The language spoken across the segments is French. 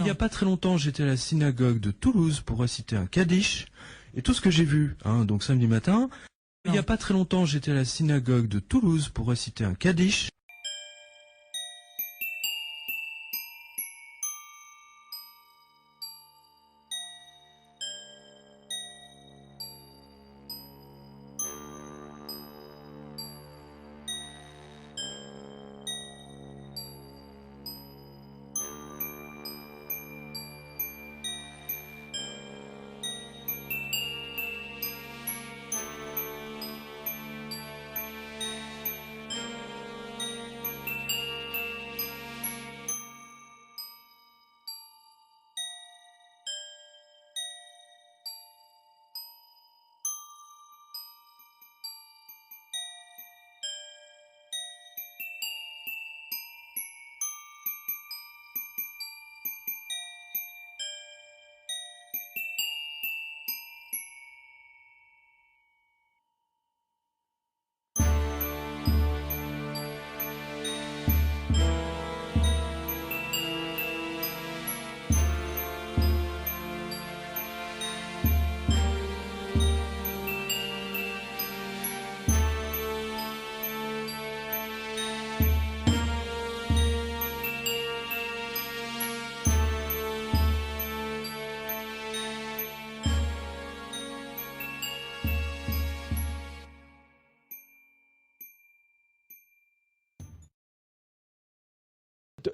Il n'y a pas très longtemps, j'étais à la synagogue de Toulouse pour réciter un Kaddish. Et tout ce que j'ai vu, donc samedi matin, il n'y a pas très longtemps, j'étais à la synagogue de Toulouse pour réciter un Kaddish.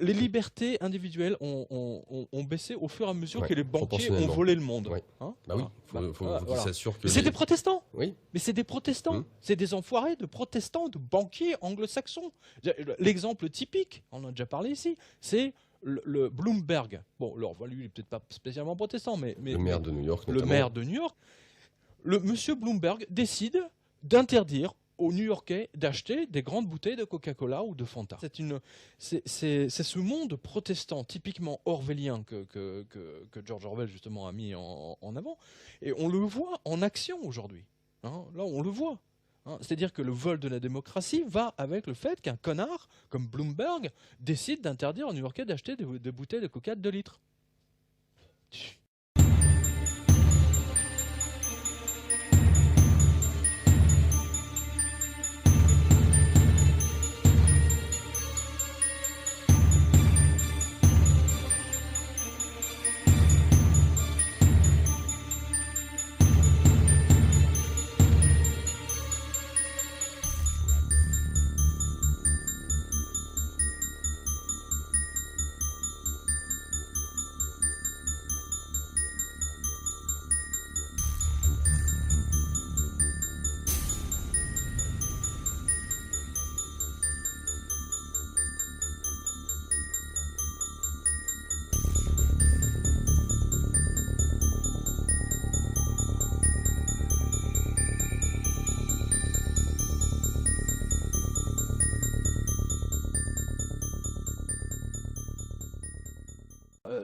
Les libertés individuelles ont baissé au fur et à mesure que les banquiers ont proportionnellement. volé le monde. Ouais. Hein, Bah oui, faut qu'ils s'assurent que. C'est des protestants. Oui. Mais c'est des protestants. C'est des enfoirés de protestants, de banquiers anglo-saxons. L'exemple typique, on en a déjà parlé ici, c'est le Bloomberg. Bon, alors lui, il n'est peut-être pas spécialement protestant, mais le maire de New York, le notamment. maire de New York. Le monsieur Bloomberg décide d'interdire aux New-Yorkais d'acheter des grandes bouteilles de Coca-Cola ou de Fanta. C'est ce monde protestant typiquement orwellien que George Orwell justement a mis en avant, et on le voit en action aujourd'hui. Hein, là, on le voit. Hein, c'est-à-dire que le vol de la démocratie va avec le fait qu'un connard comme Bloomberg décide d'interdire aux New-Yorkais d'acheter des bouteilles de Coca de 2 litres.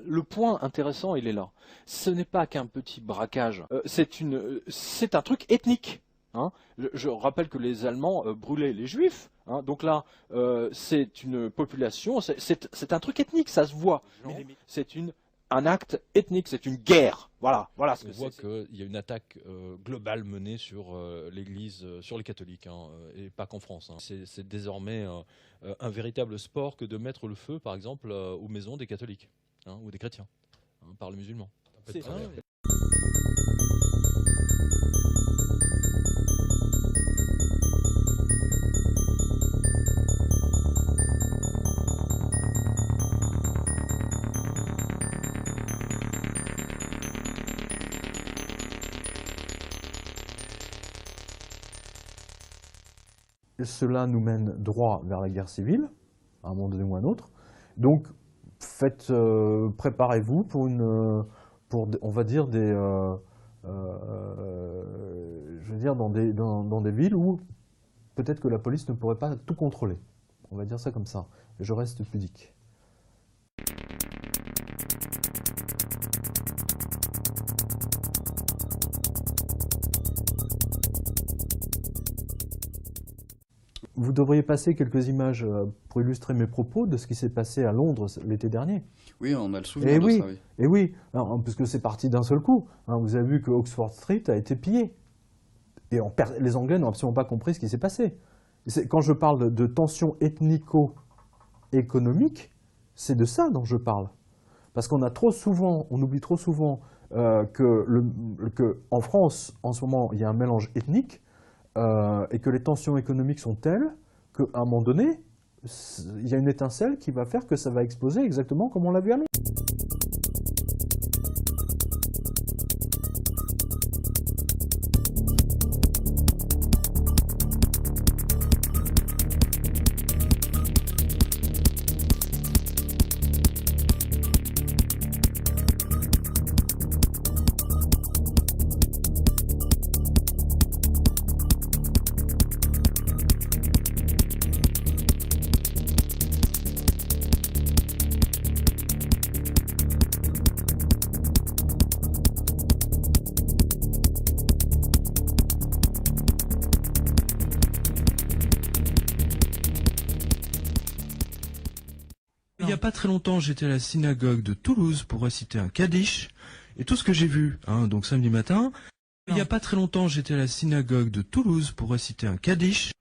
Le point intéressant, il est là. Ce n'est pas qu'un petit braquage, c'est un truc ethnique. Hein. Je rappelle que les Allemands brûlaient les Juifs. Hein. Donc là, c'est une population, c'est un truc ethnique, ça se voit. C'est un acte ethnique, c'est une guerre. Voilà ce que c'est. On voit qu'il y a une attaque globale menée sur l'Église, sur les catholiques, hein, et pas qu'en France. Hein. C'est désormais un véritable sport que de mettre le feu, par exemple, aux maisons des catholiques. Hein, ou des chrétiens, hein, par les musulmans. Cela nous mène droit vers la guerre civile, à un moment donné ou à un autre. Donc, préparez-vous pour on va dire dans des villes où peut-être que la police ne pourrait pas tout contrôler. On va dire ça comme ça. Je reste pudique. Vous devriez passer quelques images pour illustrer mes propos de ce qui s'est passé à Londres l'été dernier. Oui, on a le souvenir de ça, oui. Et oui, alors, puisque c'est parti d'un seul coup. Hein, vous avez vu que Oxford Street a été pillé. Et les Anglais n'ont absolument pas compris ce qui s'est passé. Quand je parle de tensions ethnico-économiques, c'est de ça dont je parle. Parce qu'on oublie trop souvent que en France, en ce moment, il y a un mélange ethnique et que les tensions économiques sont telles qu'à un moment donné, il y a une étincelle qui va faire que ça va exploser exactement comme on l'a vu à Londres. Il n'y a pas très longtemps, j'étais à la synagogue de Toulouse pour réciter un Kaddish, et tout ce que j'ai vu, hein, donc samedi matin, il n'y a pas très longtemps, j'étais à la synagogue de Toulouse pour réciter un Kaddish.